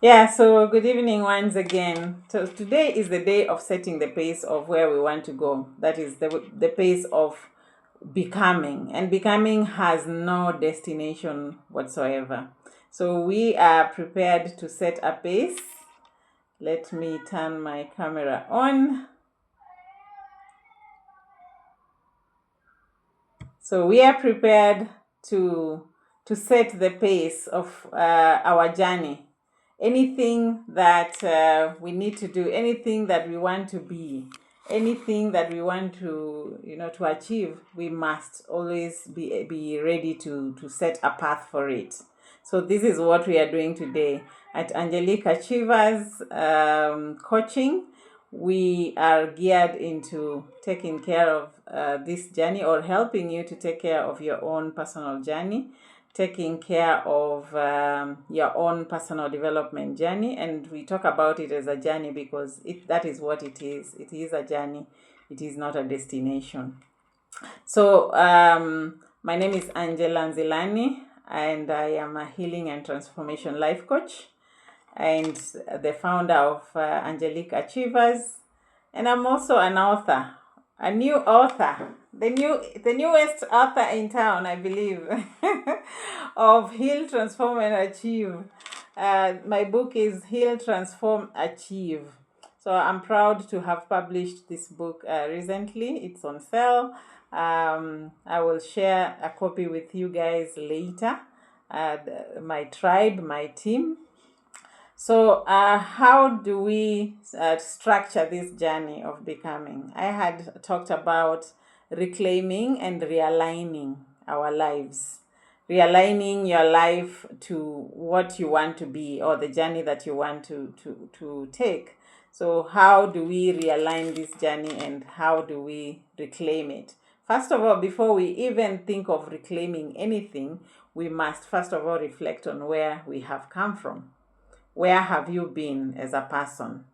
Yeah, so good evening once again. So today is the day of setting the pace of where we want to go. That is the pace of becoming, and becoming has no destination whatsoever. So we are prepared to set a pace. Let me turn my camera on. So we are prepared to set the pace of our journey. Anything that we need to do, anything that we want to be, anything that we want to to achieve, we must always be ready to set a path for it. So this is what we are doing today at Angelique Achievers Coaching. We are geared into taking care of this journey, or helping you to take care of your own personal journey, taking care of your own personal development journey. And we talk about it as a journey because that is what it is. It is a journey, it is not a destination. So my name is Angela Nzilani, and I am a healing and transformation life coach and the founder of Angelique Achievers. And I'm also an author, a new author, the newest author in town, I believe, of Heal, Transform, and Achieve. My book is Heal, Transform, Achieve. So I'm proud to have published this book recently. It's on sale. I will share a copy with you guys later. My tribe, my team. So, how do we structure this journey of becoming? I had talked about reclaiming and realigning our lives, realigning your life to what you want to be, or the journey that you want to take. So, how do we realign this journey, and how do we reclaim it? First of all, before we even think of reclaiming anything, we must first of all reflect on where we have come from. Where have you been as a person?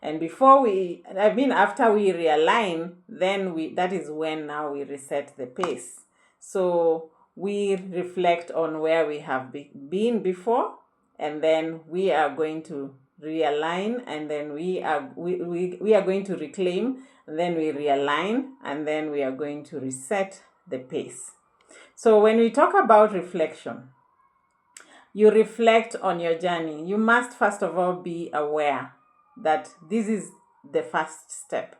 And after we realign, then that is when now we reset the pace. So we reflect on where we have been before, and then we are going to realign, and then we are going to reclaim, and then we realign, and then we are going to reset the pace. So when we talk about reflection, you reflect on your journey. You must first of all be aware that this is the first step.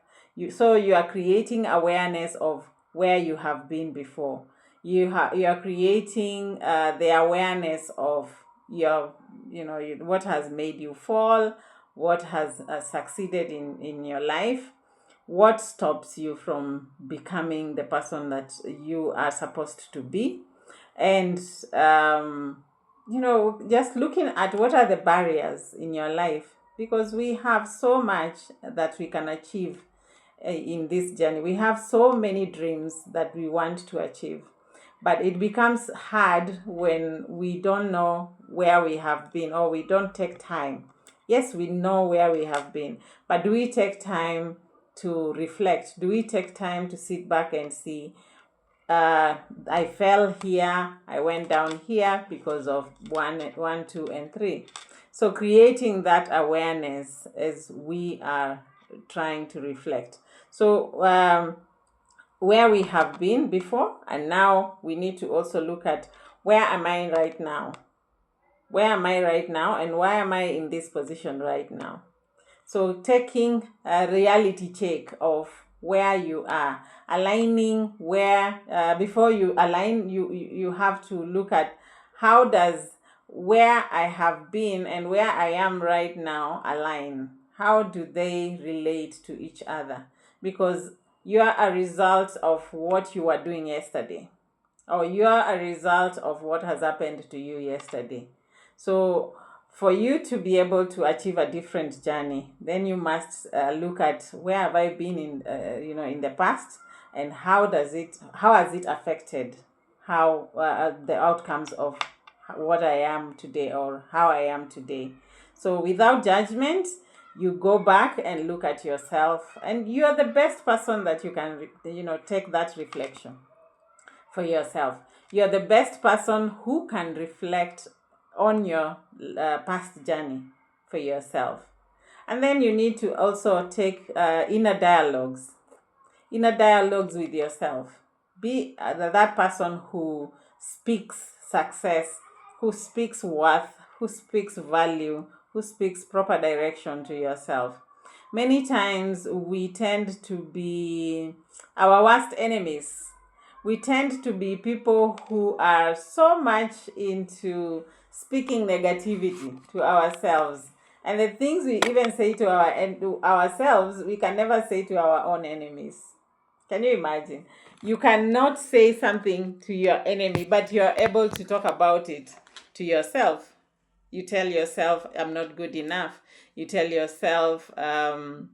So you are creating awareness of where you have been before. You are creating the awareness of what has made you fall, what has succeeded in your life, what stops you from becoming the person that you are supposed to be, and just looking at what are the barriers in your life, because we have so much that we can achieve in this journey. We have so many dreams that we want to achieve, but it becomes hard when we don't know where we have been, or we don't take time. Yes, we know where we have been, but do we take time to reflect? Do we take time to sit back and see, I fell here, I went down here because of one, two, and three. So creating that awareness as we are trying to reflect. So where we have been before, and now we need to also look at, where am I right now? Where am I right now, and why am I in this position right now? So taking a reality check of where you are, aligning where, before you align, you have to look at, how does where I have been and where I am right now align? How do they relate to each other? Because you are a result of what you were doing yesterday, or you are a result of what has happened to you yesterday. So for you to be able to achieve a different journey, then you must look at, where have I been in the past, and how has it affected how the outcomes of what I am today, or how I am today. So without judgment, you go back and look at yourself, and you are the best person that you can take that reflection for yourself. You're the best person who can reflect on your past journey. for yourself. And then you need to also take inner dialogues with yourself. Be that person who speaks success, who speaks worth, who speaks value, who speaks proper direction to yourself. Many times we tend to be our worst enemies. We tend to be people who are so much into speaking negativity to ourselves. And the things we even say to ourselves, we can never say to our own enemies. Can you imagine? You cannot say something to your enemy, but you're able to talk about it to yourself. You tell yourself, I'm not good enough. You tell yourself, all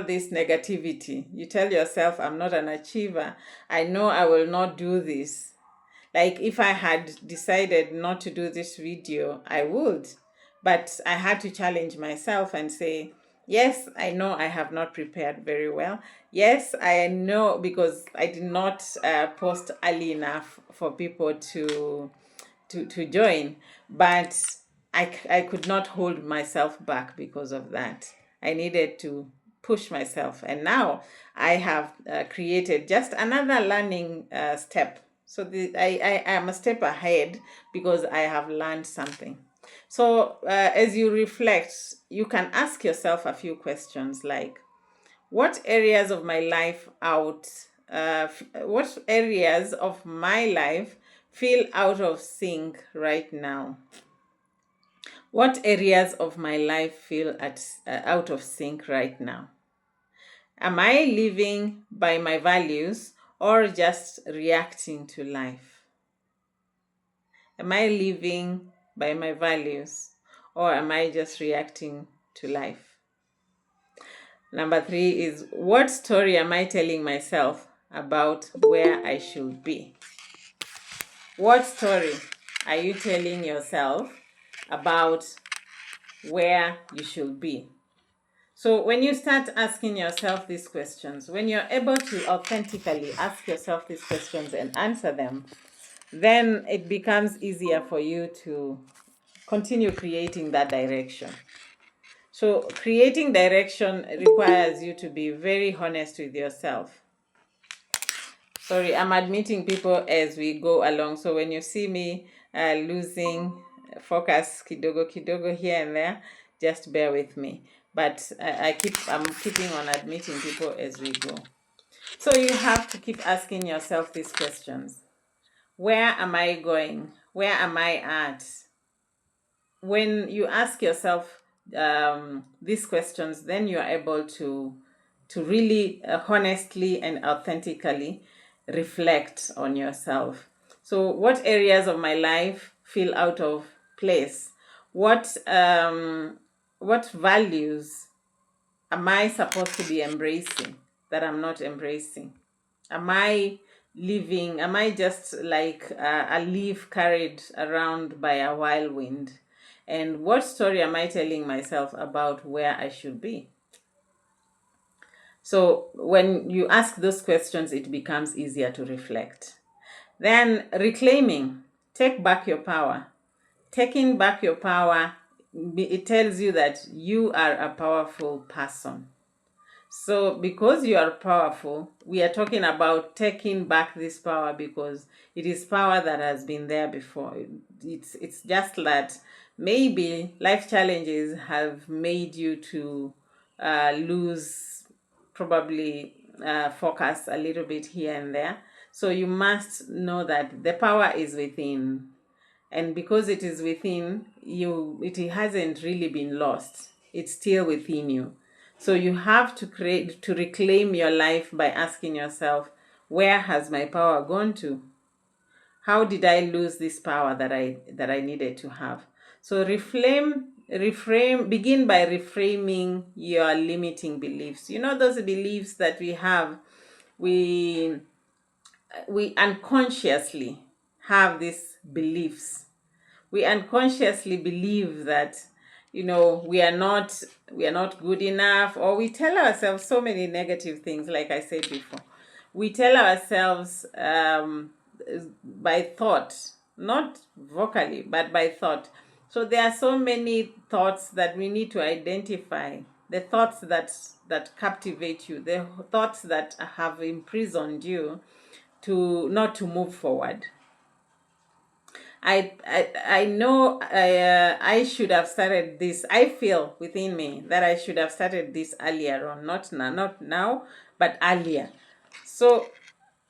this negativity. You tell yourself, I'm not an achiever. I know I will not do this. Like if I had decided not to do this video, I would. But I had to challenge myself and say, yes, I know I have not prepared very well. Yes, I know because I did not post early enough for people to join. But I could not hold myself back because of that. I needed to push myself. And now I have created just another learning step. So I am a step ahead because I have learned something. So as you reflect, you can ask yourself a few questions like, what areas of my life what areas of my life feel out of sync right now? What areas of my life feel out of sync right now? Am I living by my values or just reacting to life? Am I living by my values or am I just reacting to life? Number 3 is, what story am I telling myself about where I should be? What story are you telling yourself about where you should be? So when you start asking yourself these questions, when you're able to authentically ask yourself these questions and answer them, then it becomes easier for you to continue creating that direction. So creating direction requires you to be very honest with yourself. Sorry, I'm admitting people as we go along. So when you see me losing focus kidogo here and there, just bear with me. But I'm keeping on admitting people as we go. So you have to keep asking yourself these questions. Where am I going? Where am I at? When you ask yourself these questions, then you're able to really honestly and authentically reflect on yourself. So what areas of my life feel out of place? What values am I supposed to be embracing that I'm not embracing? Am I just like a leaf carried around by a whirlwind? And what story am I telling myself about where I should be? So when you ask those questions, it becomes easier to reflect. Then reclaiming, take back your power. Taking back your power, it tells you that you are a powerful person. So because you are powerful, we are talking about taking back this power because it is power that has been there before. It's just that maybe life challenges have made you to lose probably focus a little bit here and there. So you must know that the power is within. And because it is within you, it hasn't really been lost. It's still within you. So you have to reclaim your life by asking yourself, where has my power gone to? How did I lose this power that I needed to have? So begin by reframing your limiting beliefs. You know, those beliefs that we have, we unconsciously have these beliefs. We unconsciously believe that we are not good enough, or we tell ourselves so many negative things. Like I said before, we tell ourselves by thought, not vocally but by thought, So there are so many thoughts that we need to identify. The thoughts that captivate you, the thoughts that have imprisoned you to not to move forward. I know I should have started this. I feel within me that I should have started this earlier on, not now, but earlier. So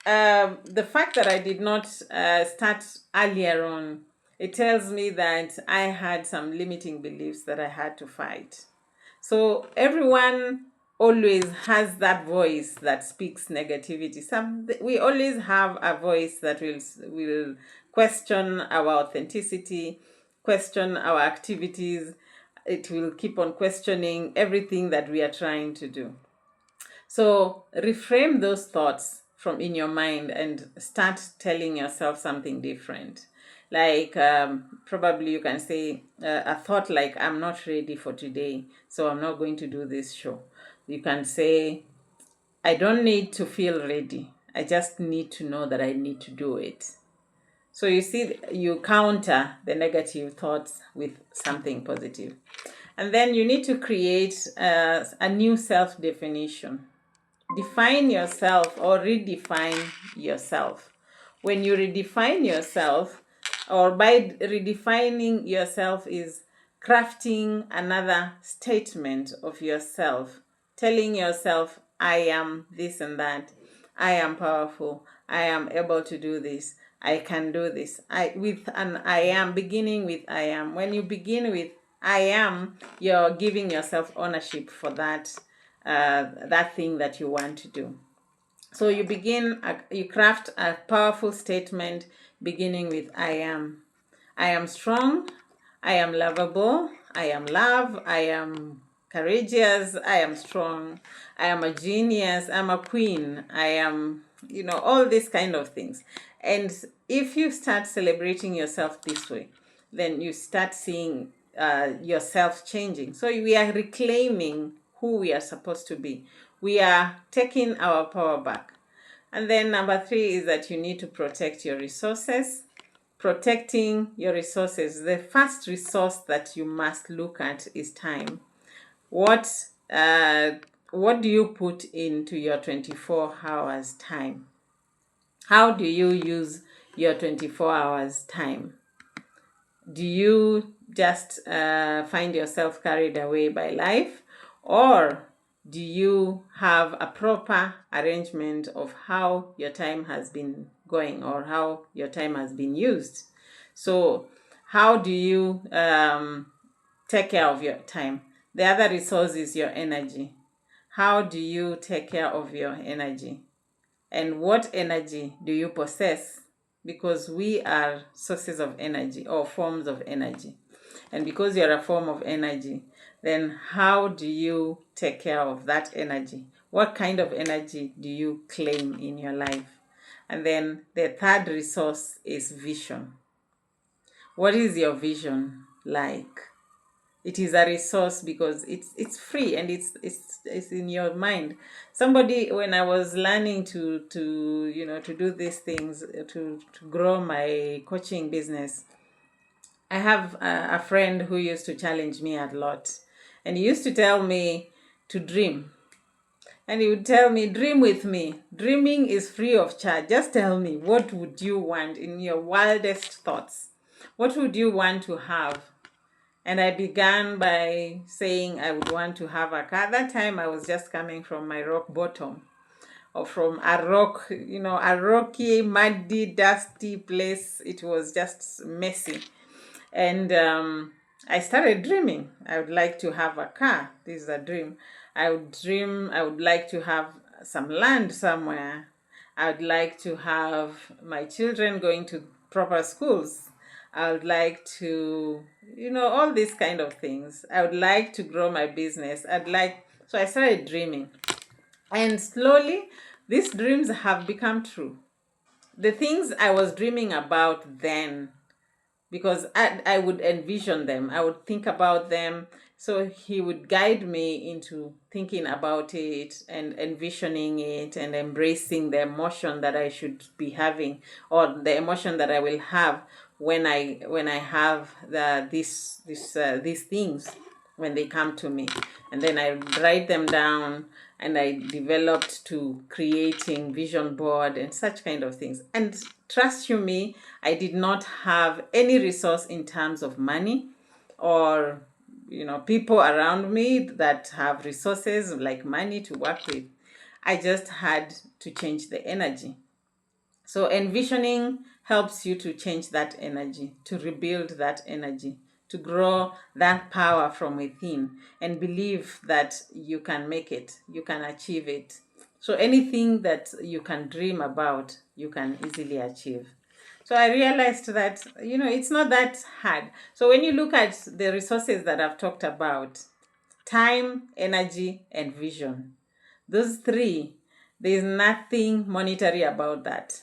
the fact that I did not start earlier on, it tells me that I had some limiting beliefs that I had to fight. So everyone always has that voice that speaks negativity. We always have a voice that will question our authenticity, question our activities. It will keep on questioning everything that we are trying to do. So reframe those thoughts from in your mind and start telling yourself something different. Like probably you can say a thought like, I'm not ready for today, so I'm not going to do this show. You can say, I don't need to feel ready. I just need to know that I need to do it. So you see, you counter the negative thoughts with something positive. And then you need to create a new self definition. Define yourself or redefine yourself. When you redefine yourself, or by redefining yourself, is crafting another statement of yourself, telling yourself, I am this and that, I am powerful, I am able to do this, I can do this. With an I am, beginning with I am. When you begin with I am, you're giving yourself ownership for that thing that you want to do. So you craft a powerful statement beginning with I am. I am strong. I am lovable. I am love. I am courageous. I am strong. I am a genius. I'm a queen. I am, all these kind of things. And if you start celebrating yourself this way, then you start seeing yourself changing. So we are reclaiming who we are supposed to be. We are taking our power back. And then number 3 is that you need to protect your resources. Protecting your resources. The first resource that you must look at is time. What do you put into your 24 hours time? How do you use your 24 hours time? Do you just find yourself carried away by life, or do you have a proper arrangement of how your time has been going or how your time has been used? So how do you take care of your time? The other resource is your energy. How do you take care of your energy? And what energy do you possess? Because we are sources of energy or forms of energy. And because you're a form of energy, then how do you take care of that energy? What kind of energy do you claim in your life? And then the third resource is vision. What is your vision like? It is a resource because it's free and it's in your mind. Somebody, when I was learning to do these things, to grow my coaching business, I have a friend who used to challenge me a lot, and he used to tell me to dream. And he would tell me, dream with me. Dreaming is free of charge. Just tell me, what would you want in your wildest thoughts? What would you want to have? And I began by saying I would want to have a car. At that time, I was just coming from my rock bottom, or from a rocky, muddy, dusty place. It was just messy. And I started dreaming. I would like to have a car. This is a dream. I would like to have some land somewhere. I would like to have my children going to proper schools. I would like to, all these kind of things. I would like to grow my business. So I started dreaming. And slowly, these dreams have become true. The things I was dreaming about then, because I would envision them, I would think about them. So he would guide me into thinking about it and envisioning it and embracing the emotion that I should be having, or the emotion that I will have when I have these things when they come to me, and then I write them down, and I developed to creating vision board and such kind of things. And trust you me, I did not have any resource in terms of money or people around me that have resources like money to work with. I just had to change the energy. So envisioning helps you to change that energy, to rebuild that energy, to grow that power from within, and believe that you can make it, you can achieve it. So anything that you can dream about, you can easily achieve. So I realized that, it's not that hard. So when you look at the resources that I've talked about, time, energy, and vision, those three, there's nothing monetary about that.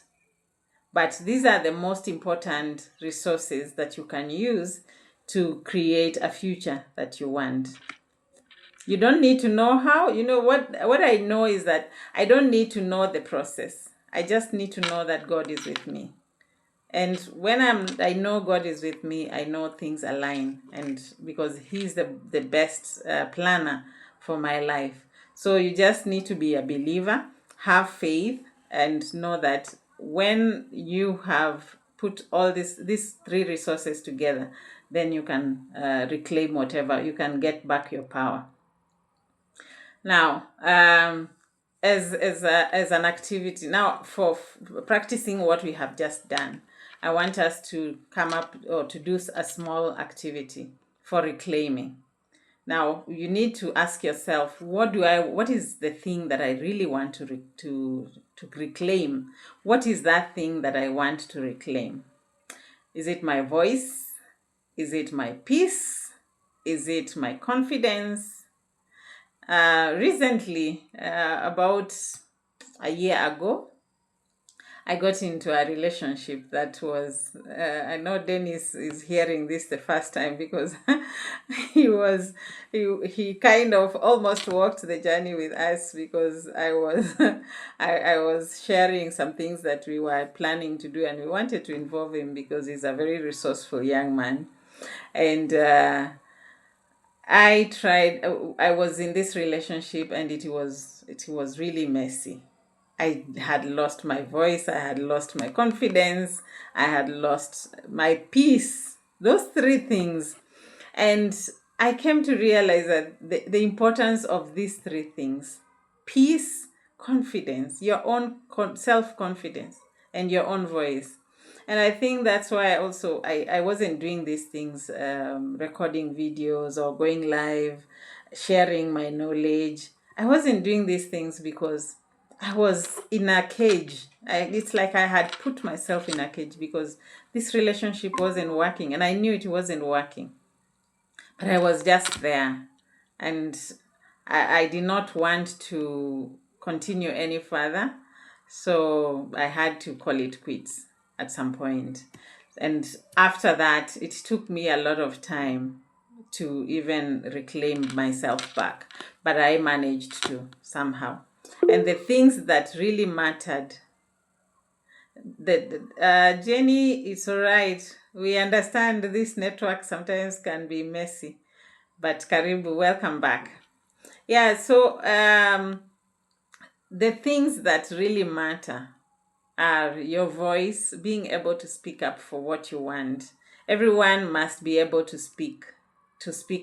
But these are the most important resources that you can use to create a future that you want. You don't need to know how. What I know is that I don't need to know the process. I just need to know that God is with me. And when I know God is with me, I know things align, and because He's the best planner for my life. So you just need to be a believer, have faith, and know that when you have put all these three resources together, then you can reclaim whatever. You can get back your power. Now, as an activity, now for practicing what we have just done, I want us to come up or to do a small activity for reclaiming. Now, you need to ask yourself, what is the thing that I really want to reclaim? What is that thing that I want to reclaim? Is it my voice? Is it my peace? Is it my confidence? Recently, about a year ago, I got into a relationship that was, I know Dennis is hearing this the first time because he kind of almost walked the journey with us, because I was, I was sharing some things that we were planning to do, and we wanted to involve him because he's a very resourceful young man. And I was in this relationship, and it was really messy. I had lost my voice, I had lost my confidence, I had lost my peace. Those three things. And I came to realize that the importance of these three things: peace, confidence, your own self-confidence, and your own voice. And I think that's why also I wasn't doing these things, recording videos or going live, sharing my knowledge. I wasn't doing these things because I was in a cage. It's like I had put myself in a cage because this relationship wasn't working, and I knew it wasn't working. But I was just there, and I did not want to continue any further. So I had to call it quits at some point. And after that, it took me a lot of time to even reclaim myself back. But I managed to somehow. And the things that really mattered, Jenny, it's all right. We understand this network sometimes can be messy. But Karibu, welcome back. Yeah, so the things that really matter are your voice, being able to speak up for what you want. Everyone must be able to speak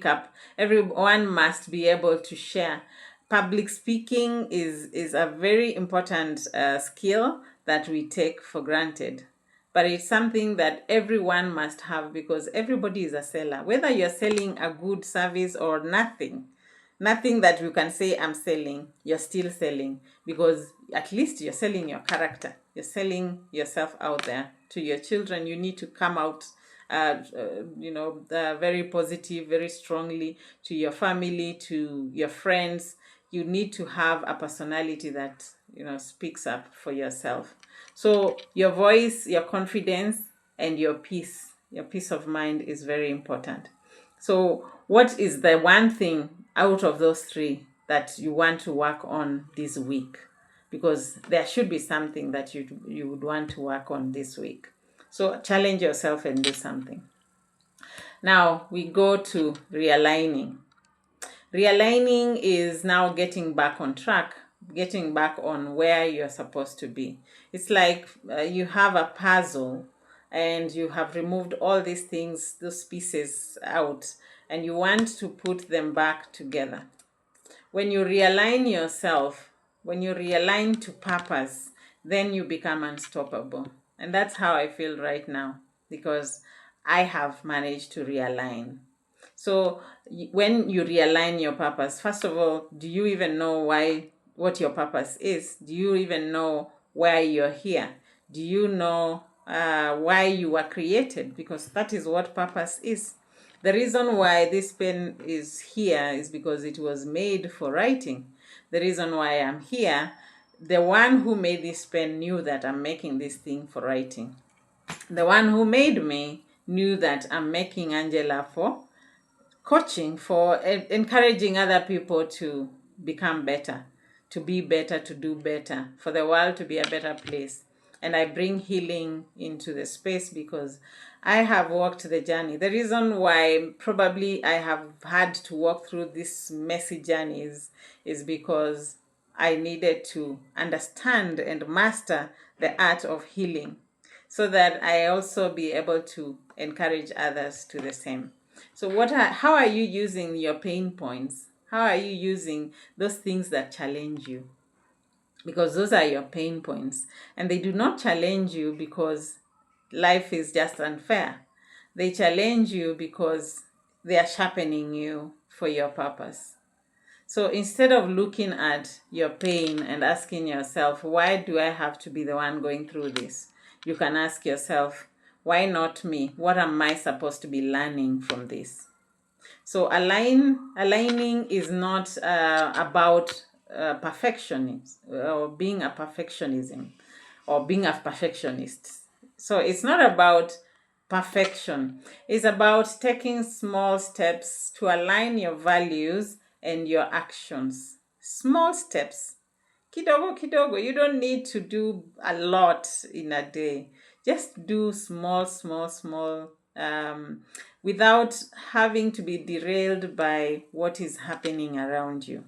up. Everyone must be able to share. Public speaking is a very important skill that we take for granted. But it's something that everyone must have, because everybody is a seller. Whether you're selling a good service or nothing that you can say I'm selling, you're still selling, because at least you're selling your character. You're selling yourself out there. To your children, you need to come out very positive, very strongly. To your family, to your friends, you need to have a personality that speaks up for yourself. So your voice, your confidence, and your peace of mind is very important. So what is the one thing out of those three that you want to work on this week? Because there should be something that you would want to work on this week. So challenge yourself and do something. Now we go to realigning. Realigning is now getting back on track, getting back on where you're supposed to be. It's like you have a puzzle and you have removed all these things, those pieces out, and you want to put them back together. When you realign yourself, when you realign to purpose, then you become unstoppable. And that's how I feel right now, because I have managed to realign. So when you realign your purpose, first of all, do you even know what your purpose is? Do you even know why you're here? Do you know why you were created? Because that is what purpose is. The reason why this pen is here is because it was made for writing. The reason why I'm here, the one who made this pen knew that I'm making this thing for writing. The one who made me knew that I'm making Angela for coaching, for encouraging other people to become better, to be better, to do better, for the world to be a better place. And I bring healing into the space because I have walked the journey. The reason why probably I have had to walk through this messy journeys is because I needed to understand and master the art of healing so that I also be able to encourage others to the same. So how are you using your pain points? How are you using those things that challenge you? Because those are your pain points. And they do not challenge you because life is just unfair. They challenge you because they are sharpening you for your purpose. So instead of looking at your pain and asking yourself, why do I have to be the one going through this? You can ask yourself, why not me? What am I supposed to be learning from this? So aligning is not about perfectionism or being a perfectionism or being a perfectionist. So it's not about perfection. It's about taking small steps to align your values and your actions. Small steps. Kidogo, kidogo. You don't need to do a lot in a day. Just do small, small, small, without having to be derailed by what is happening around you.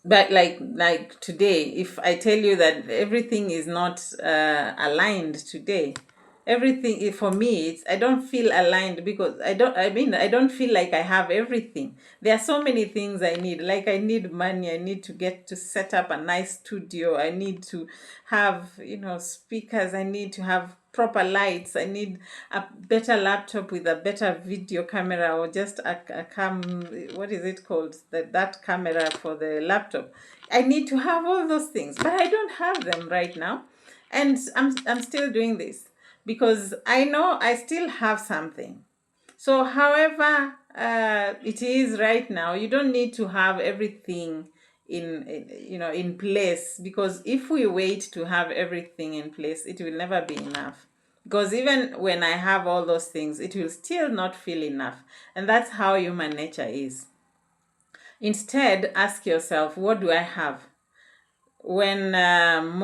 But like today, if I tell you that everything is not aligned today, everything for me, I don't feel aligned because I don't feel like I have everything. There are so many things I need. Like I need money, I need to get to set up a nice studio, I need to have speakers, I need to have proper lights, I need a better laptop with a better video camera, or just what is it called, that camera for the laptop. I need to have all those things, but I don't have them right now. And I'm still doing this because I know I still have something. So however it is right now, you don't need to have everything in place, because if we wait to have everything in place, it will never be enough. Because even when I have all those things, it will still not feel enough. And that's how human nature is. Instead, ask yourself, what do I have? When when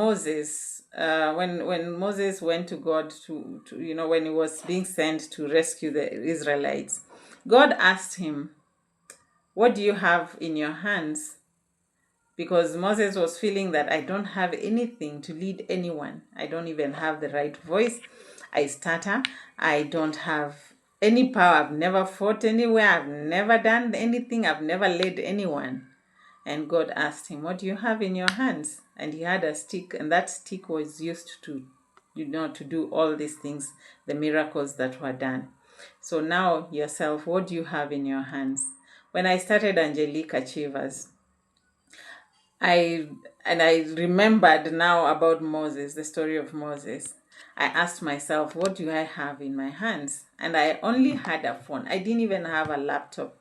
Moses went to God to when he was being sent to rescue the Israelites, God asked him, what do you have in your hands? Because Moses was feeling that I don't have anything to lead anyone. I don't even have the right voice. I stutter. I don't have any power. I've never fought anywhere. I've never done anything. I've never led anyone. And God asked him, what do you have in your hands? And he had a stick, and that stick was used to do all these things, the miracles that were done. So now yourself, what do you have in your hands? When I started Angelique Achievers, I remembered now about Moses, the story of Moses. I asked myself, what do I have in my hands? And I only had a phone. I didn't even have a laptop.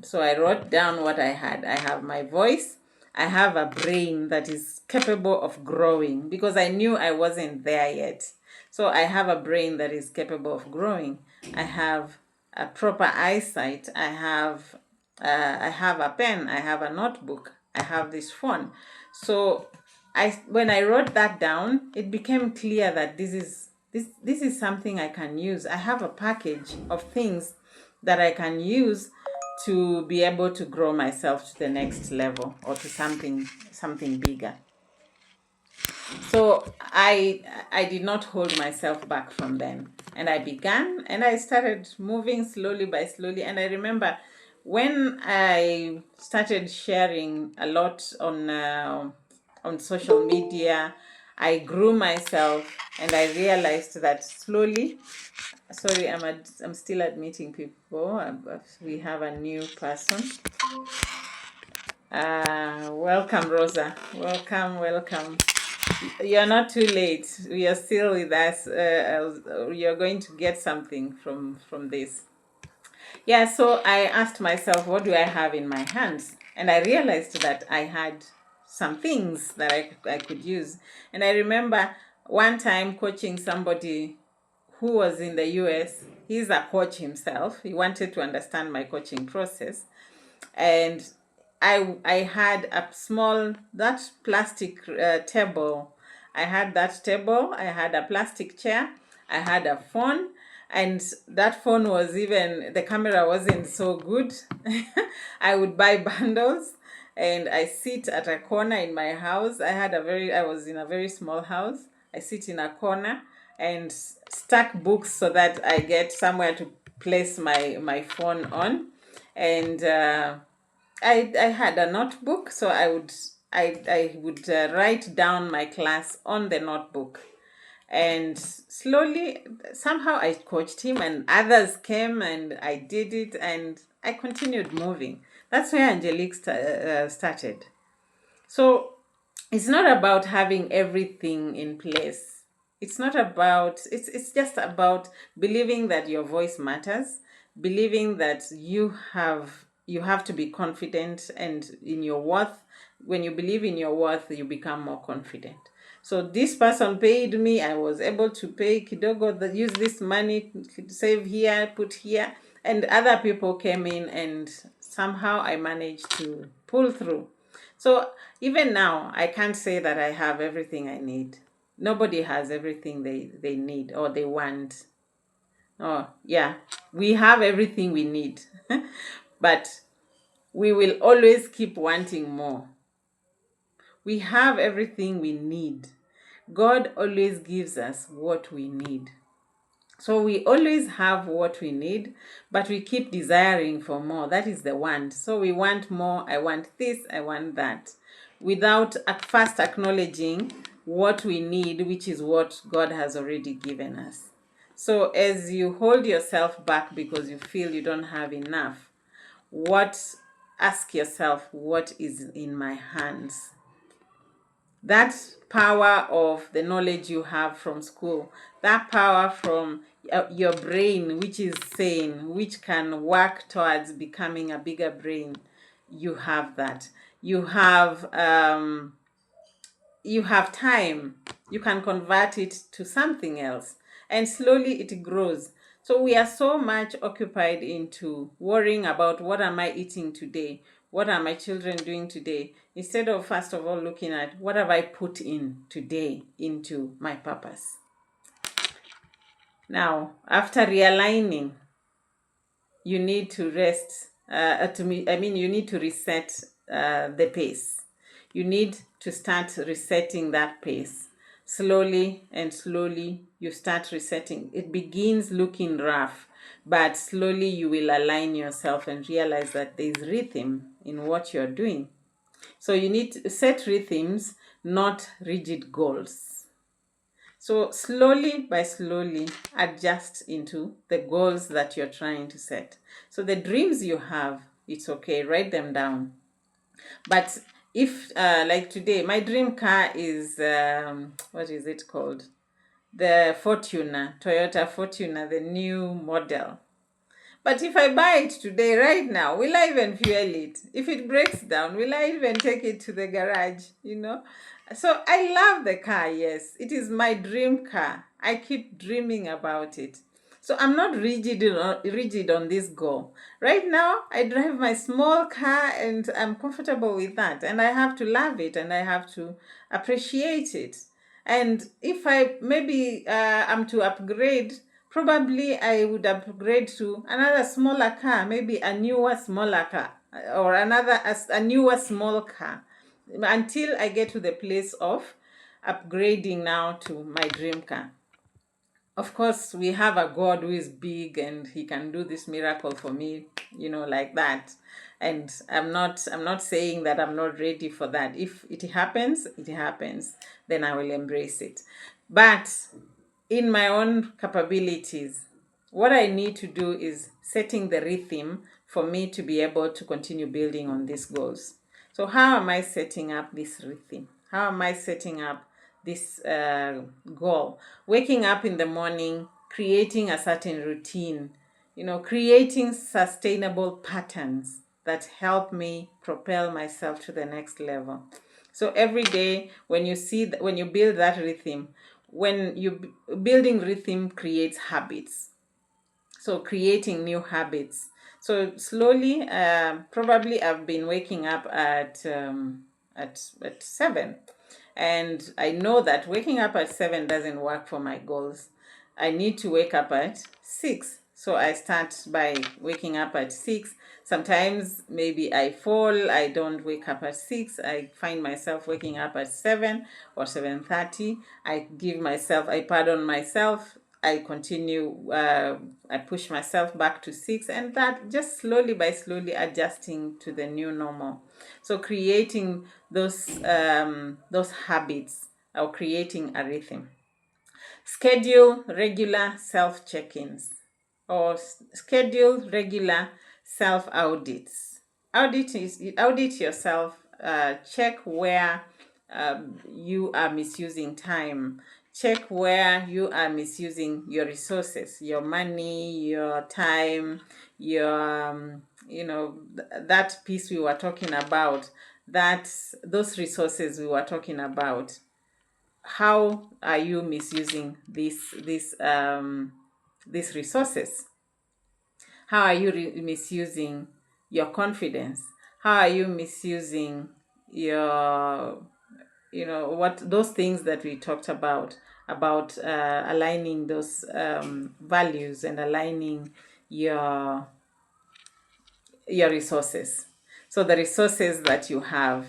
So I wrote down what I had. I have my voice. I have a brain that is capable of growing, because I knew I wasn't there yet. So I have a brain that is capable of growing. I have a proper eyesight. I have a pen. I have a notebook. I have this phone. So when I wrote that down, it became clear that this is this is something I can use. I have a package of things that I can use to be able to grow myself to the next level or to something bigger. So I did not hold myself back from then, and I began and I started moving slowly by slowly. And I remember when I started sharing a lot on social media, I grew myself, and I realized that slowly. Sorry, I'm still admitting people. We have a new person. Welcome, Rosa. Welcome. You're not too late. You're still with us. You're going to get something from this. Yeah, so I asked myself, what do I have in my hands? And I realized that I had some things that I could use. And I remember one time coaching somebody who was in the US. He's a coach himself. He wanted to understand my coaching process. And I had a small, that plastic table. I had that table. I had a plastic chair. I had a phone. And that phone was even, the camera wasn't so good. I would buy bundles and I sit at a corner in my house. I was in a very small house. I sit in a corner and stack books so that I get somewhere to place my phone on. And I had a notebook, so I would write down my class on the notebook. And slowly, somehow I coached him, and others came, and I did it, and I continued moving. That's where Angelique started. So it's not about having everything in place. It's just about believing that your voice matters, believing that you have to be confident and in your worth. When you believe in your worth, you become more confident. So this person paid me. I was able to pay kidogo, use this money, save here, put here, and other people came in, and somehow I managed to pull through. So even now, I can't say that I have everything I need. Nobody has everything they need or they want. Oh, yeah, we have everything we need, but we will always keep wanting more. We have everything we need. God always gives us what we need. So we always have what we need, but we keep desiring for more. That is the want. So we want more. I want this, I want that, without at first acknowledging what we need, which is what God has already given us. So as you hold yourself back because you feel you don't have enough, ask yourself, what is in my hands? That power of the knowledge you have from school, that power from your brain, which is sane, which can work towards becoming a bigger brain, you have that. You have time. You can convert it to something else, and slowly it grows. So we are so much occupied into worrying about what am I eating today, what are my children doing today, instead of first of all looking at what have I put in today into my purpose. Now, after realigning, you need to rest. You need to reset the pace. You need to start resetting that pace. Slowly and slowly, you start resetting. It begins looking rough, but slowly you will align yourself and realize that there is rhythm in what you're doing. So you need to set rhythms, not rigid goals. So slowly by slowly adjust into the goals that you're trying to set. So the dreams you have, it's okay, write them down. But if, like today, my dream car is, what is it called? The Fortuner, Toyota Fortuner, the new model. But if I buy it today, right now, will I even fuel it? If it breaks down, will I even take it to the garage? So I love the car, yes. It is my dream car. I keep dreaming about it. So I'm not rigid on this goal. Right now, I drive my small car and I'm comfortable with that. And I have to love it and I have to appreciate it. And if I maybe I'm to upgrade, probably I would upgrade to another smaller car, maybe a newer smaller car, or a newer small car, until I get to the place of upgrading now to my dream car. Of course, we have a God who is big and he can do this miracle for me, like that. And I'm not saying that I'm not ready for that. If it happens, it happens. Then I will embrace it. But in my own capabilities, what I need to do is setting the rhythm for me to be able to continue building on these goals. So how am I setting up this rhythm? How am I setting up this goal? Waking up in the morning, creating a certain routine, creating sustainable patterns that help me propel myself to the next level. So every day, when you build that rhythm, building rhythm creates habits. So creating new habits. So slowly, probably I've been waking up at 7, and I know that waking up at 7 doesn't work for my goals. I need to wake up at 6. So I start by waking up at 6. Sometimes maybe I fall, I don't wake up at 6. I find myself waking up at 7 or 7:30. I pardon myself. I continue, I push myself back to 6, and that just slowly adjusting to the new normal. So creating those habits, or creating a rhythm. Schedule regular self check-ins, or schedule regular self audits. Audit yourself. Check where you are misusing time. Check where you are misusing your resources, your money, your time, your that piece we were talking about, those resources we were talking about. How are you misusing these resources? How are you misusing your confidence? How are you misusing your, what those things that we talked about aligning those values and aligning your resources? So the resources that you have,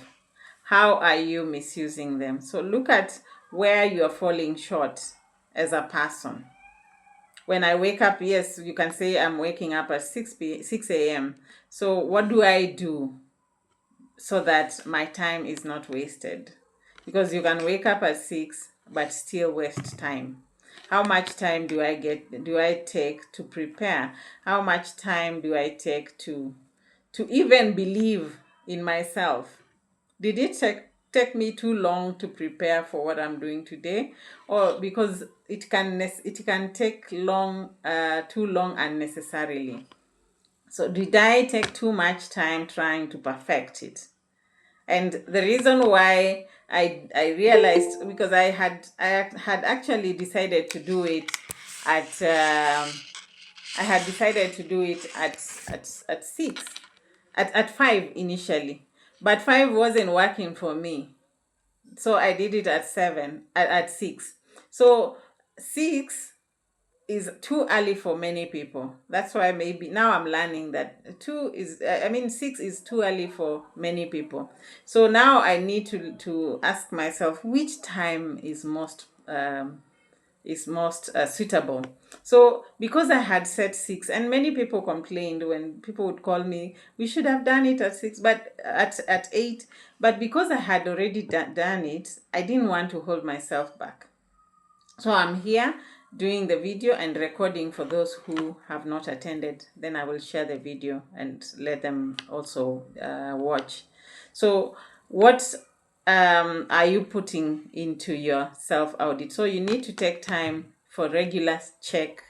how are you misusing them? So look at where you are falling short as a person. When I wake up, yes, you can say I'm waking up at 6 a.m. So what do I do so that my time is not wasted? Because you can wake up at 6 but still waste time. How much time do I take to prepare? How much time do I take to even believe in myself? Did it take me too long to prepare for what I'm doing today? Or because it can take too long unnecessarily? So did I take too much time trying to perfect it? And the reason why I realized, because I had actually decided to do it at I had decided to do it at 6, at 5 initially, but 5 wasn't working for me. So I did it at 6. So 6 is too early for many people. That's why maybe now I'm learning that 6 is too early for many people. So now I need to ask myself which time is most suitable. So because I had set 6, and many people complained when people would call me, we should have done it at 6, but at 8. But because I had already done it, I didn't want to hold myself back. So I'm here doing the video and recording for those who have not attended. Then I will share the video and let them also watch. So what are you putting into your self audit? So you need to take time for regular checks.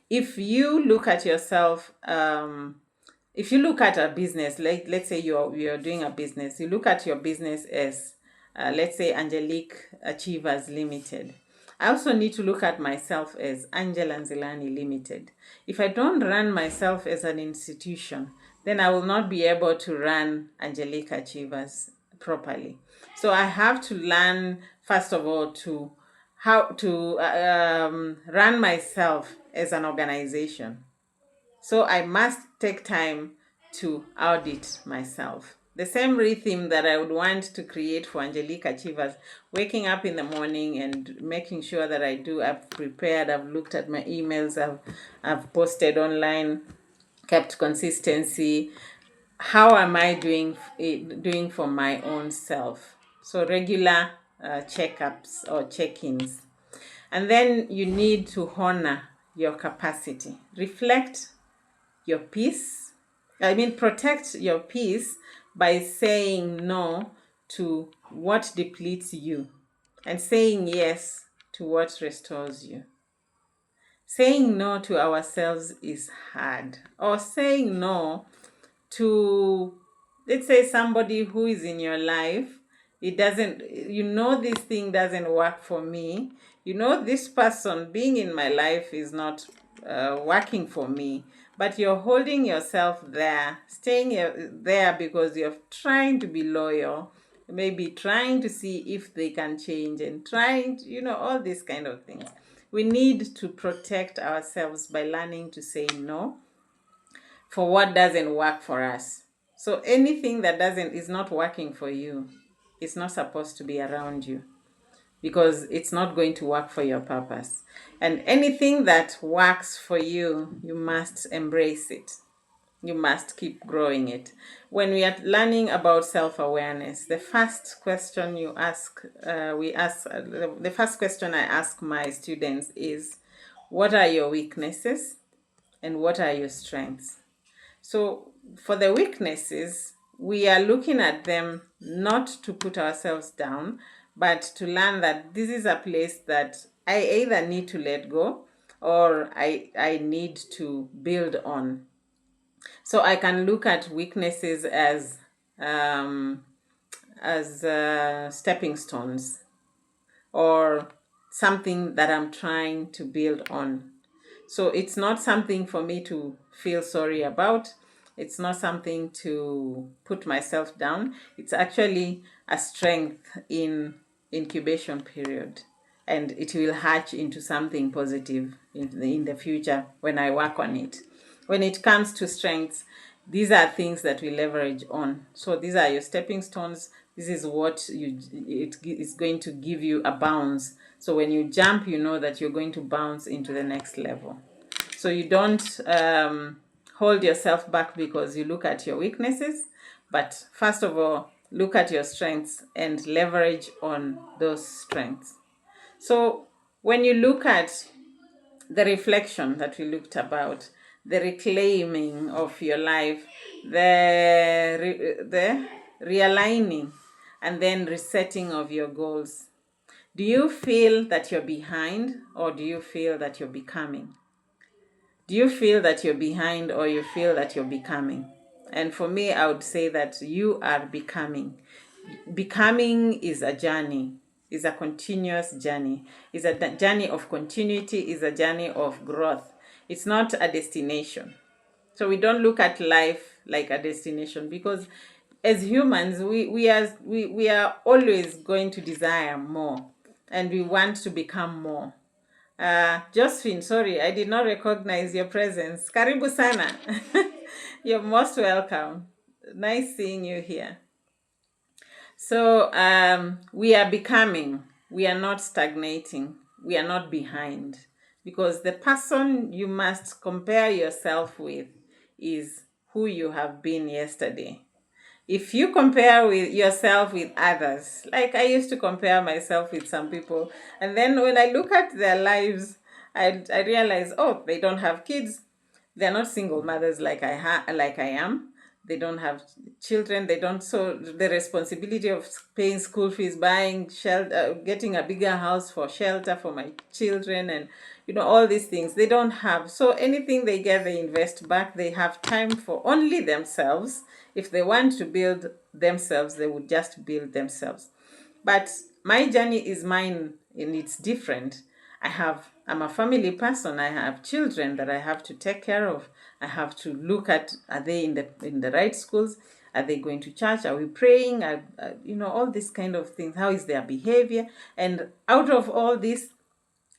If you look at yourself, if you look at a business, like let's say you're doing a business, you look at your business as let's say Angelique Achievers Limited. I also need to look at myself as Angela Nzilani Limited. If I don't run myself as an institution, then I will not be able to run Angelique Achievers properly. So I have to learn, first of all, to how to run myself as an organization. So I must take time to audit myself. The same rhythm that I would want to create for Angelique Achievers, waking up in the morning and making sure that I've prepared, I've looked at my emails, I've posted online, kept consistency. How am I doing for my own self? So regular checkups or check-ins. And then you need to honor your capacity. Reflect your peace. Protect your peace by saying no to what depletes you and saying yes to what restores you. Saying no to ourselves is hard. Or saying no to, let's say, somebody who is in your life. It doesn't, this thing doesn't work for me. This person being in my life is not working for me. But you're holding yourself there, staying there because you're trying to be loyal, maybe trying to see if they can change and trying to, all these kind of things. We need to protect ourselves by learning to say no for what doesn't work for us. So anything that is not working for you, it's not supposed to be around you because it's not going to work for your purpose. And anything that works for you, you must embrace it. You must keep growing it. When we are learning about self-awareness, the first question the first question I ask my students is, what are your weaknesses and what are your strengths? So for the weaknesses, we are looking at them not to put ourselves down, but to learn that this is a place that I either need to let go or I need to build on. So I can look at weaknesses as stepping stones or something that I'm trying to build on. So it's not something for me to feel sorry about. It's not something to put myself down. It's actually a strength in incubation period. And it will hatch into something positive in the future when I work on it. When it comes to strengths, these are things that we leverage on. So these are your stepping stones. This is what it is going to give you a bounce. So when you jump, you know that you're going to bounce into the next level. So you don't hold yourself back because you look at your weaknesses, but first of all, look at your strengths and leverage on those strengths. So when you look at the reflection that we looked about, the reclaiming of your life, the realigning, and then resetting of your goals, do you feel that you're behind or do you feel that you're becoming? Do you feel that you're behind or you feel that you're becoming? And for me, I would say that you are becoming. Becoming is a journey, is a continuous journey, is a journey of continuity, is a journey of growth. It's not a destination. So we don't look at life like a destination because as humans, we are always going to desire more and we want to become more. Josephine, sorry, I did not recognize your presence. Karibu sana. You're most welcome. Nice seeing you here. So we are becoming. We are not stagnating. We are not behind. Because the person you must compare yourself with is who you have been yesterday. If you compare with yourself with others, like I used to compare myself with some people, and then when I look at their lives, I realize, oh, they don't have kids. They're not single mothers like I am. They don't have children. They don't, so the responsibility of paying school fees, buying shelter, getting a bigger house for shelter for my children, and all these things they don't have. So anything they get, they invest back. They have time for only themselves. If they want to build themselves, they would just build themselves. But my journey is mine and it's different. I'm a family person. I have children that I have to take care of. I have to look at, are they in the right schools? Are they going to church? Are we praying? All these kind of things. How is their behavior? And out of all this,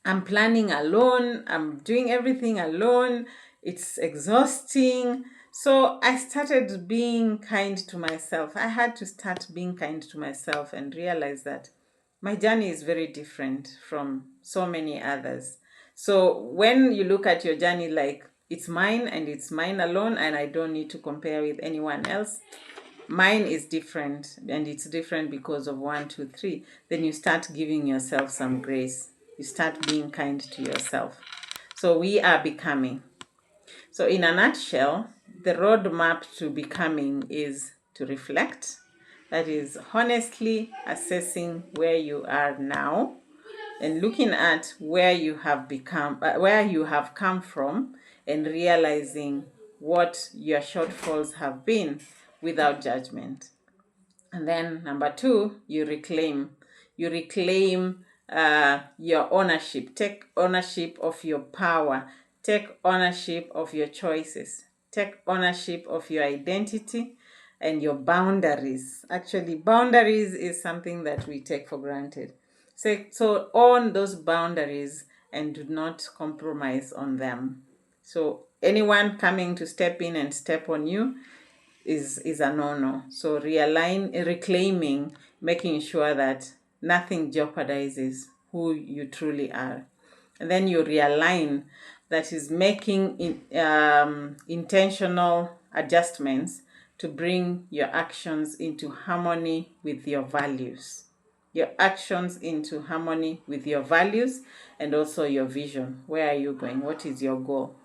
I'm planning alone. I'm doing everything alone. It's exhausting. So I started being kind to myself. I had to start being kind to myself and realize that my journey is very different from so many others. So when you look at your journey like it's mine and it's mine alone, and I don't need to compare with anyone else, mine is different, and it's different because of one, two, three, then you start giving yourself some grace. You start being kind to yourself. So we are becoming. So in a nutshell, the roadmap to becoming is to reflect. That is honestly assessing where you are now and looking at where you have where you have come from, and realizing what your shortfalls have been without judgment. And then number two, you reclaim. You reclaim your ownership. Take ownership of your power. Take ownership of your choices. Take ownership of your identity and your boundaries. Actually, boundaries is something that we take for granted. So own those boundaries and do not compromise on them. So anyone coming to step in and step on you is a no-no. So reclaiming, making sure that nothing jeopardizes who you truly are. And then you realign, that is making intentional adjustments to bring your actions into harmony with your values. Your actions into harmony with your values and also your vision. Where are you going? What is your goal?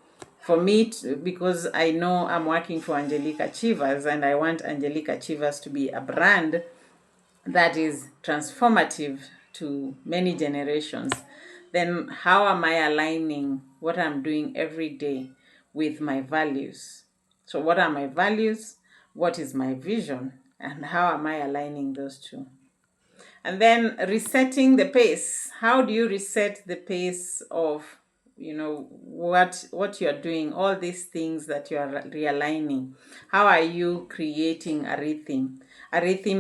For me, because I know I'm working for Angelique Achievers and I want Angelique Achievers to be a brand that is transformative to many generations, then how am I aligning what I'm doing every day with my values? So what are my values? What is my vision? And how am I aligning those two? And then resetting the pace. How do you reset the pace of what you're doing, all these things that you are realigning? How are you creating a rhythm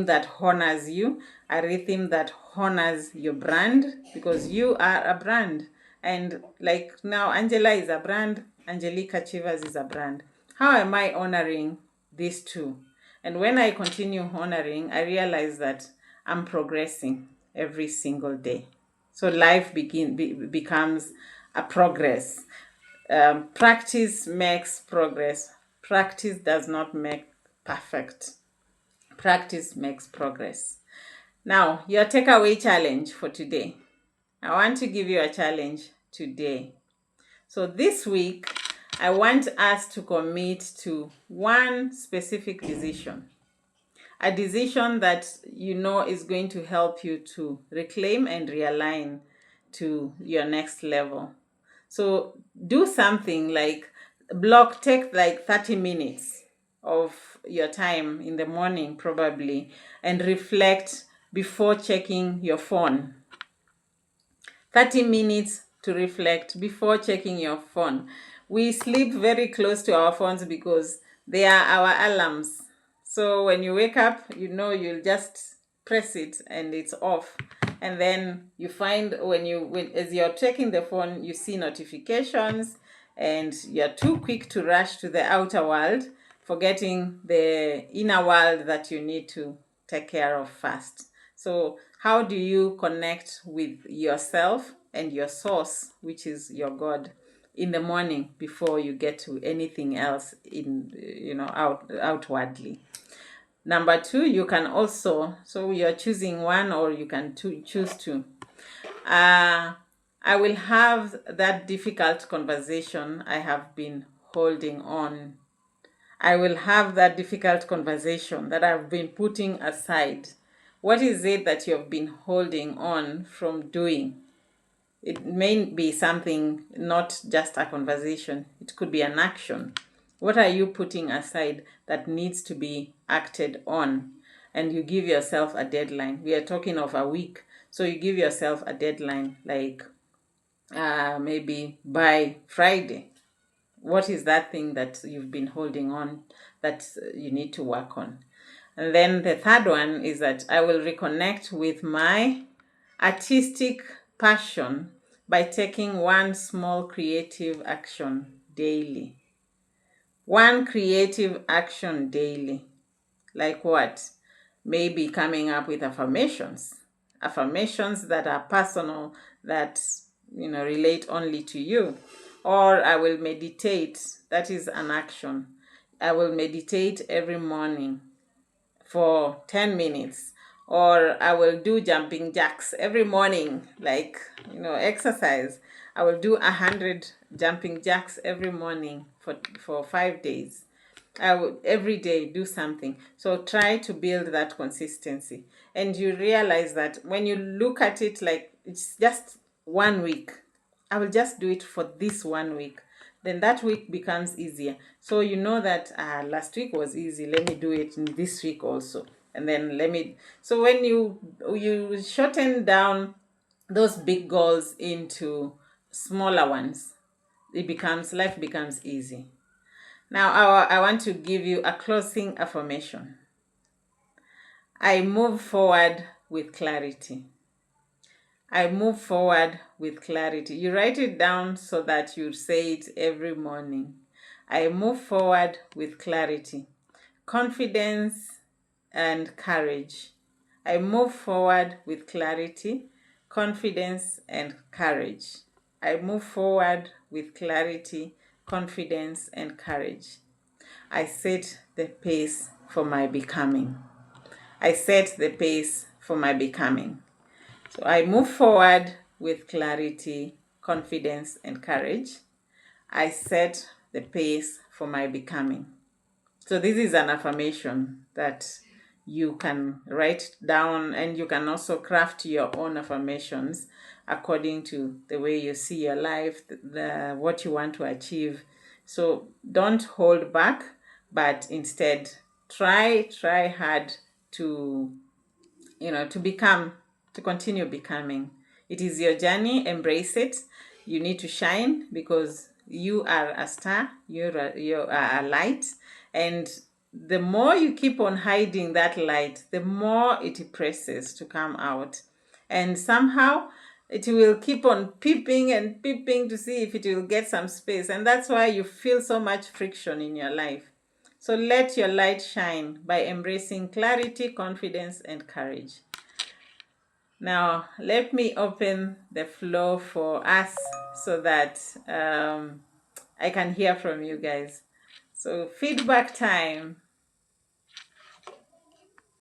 that honors you, a rhythm that honors your brand, because you are a brand. And like now, Angela is a brand, Angelique Achievers is a brand. How am I honoring these two? And when I continue honoring, I realize that I'm progressing every single day. So life becomes a progress. Practice makes progress. Practice does not make perfect. Practice makes progress. Now, your takeaway challenge for today. I want to give you a challenge today. So this week, I want us to commit to one specific decision. A decision that is going to help you to reclaim and realign to your next level. So do something like take like 30 minutes of your time in the morning probably, and reflect before checking your phone. 30 minutes to reflect before checking your phone. We sleep very close to our phones because they are our alarms. So when you wake up, you'll just press it and it's off. And then you find as you're checking the phone, you see notifications and you're too quick to rush to the outer world, forgetting the inner world that you need to take care of first. So how do you connect with yourself and your source, which is your God, in the morning before you get to anything else outwardly? Number two, you can also, so you're choosing one or you can choose two. I will have that difficult conversation I have been holding on. I will have that difficult conversation that I've been putting aside. What is it that you have been holding on from doing? It may be something, not just a conversation. It could be an action. What are you putting aside that needs to be acted on? And you give yourself a deadline. We are talking of a week. So you give yourself a deadline, like maybe by Friday. What is that thing that you've been holding on that you need to work on? And then the third one is that I will reconnect with my artistic passion by taking one small creative action daily. One creative action daily. Like what? Maybe coming up with affirmations. Affirmations that are personal, that relate only to you. Or I will meditate. That is an action. I will meditate every morning for 10 minutes, or I will do jumping jacks every morning, like exercise. I will do 100 jumping jacks every morning for 5 days. I would every day do something. So try to build that consistency, and you realize that when you look at it like it's just 1 week, I will just do it for this 1 week. Then that week becomes easier. So you know that last week was easy. Let me do it in this week also. And then let me. So when you shorten down those big goals into smaller ones, life becomes easy. Now I want to give you a closing affirmation. I move forward with clarity. I move forward with clarity. You write it down so that you say it every morning. I move forward with clarity, confidence, and courage. I move forward with clarity, confidence, and courage. I move forward with clarity, confidence, and courage. I set the pace for my becoming. I set the pace for my becoming. So I move forward with clarity, confidence, and courage. I set the pace for my becoming. So this is an affirmation that you can write down, and you can also craft your own affirmations according to the way you see your life, what you want to achieve. So don't hold back, but instead try hard to to continue becoming. It is your journey. Embrace it. You need to shine because you are a star. You are a light. And the more you keep on hiding that light, the more it presses to come out. And somehow it will keep on peeping and peeping to see if it will get some space. And that's why you feel so much friction in your life. So let your light shine by embracing clarity, confidence, and courage. Now, let me open the floor for us so that I can hear from you guys. So, feedback time.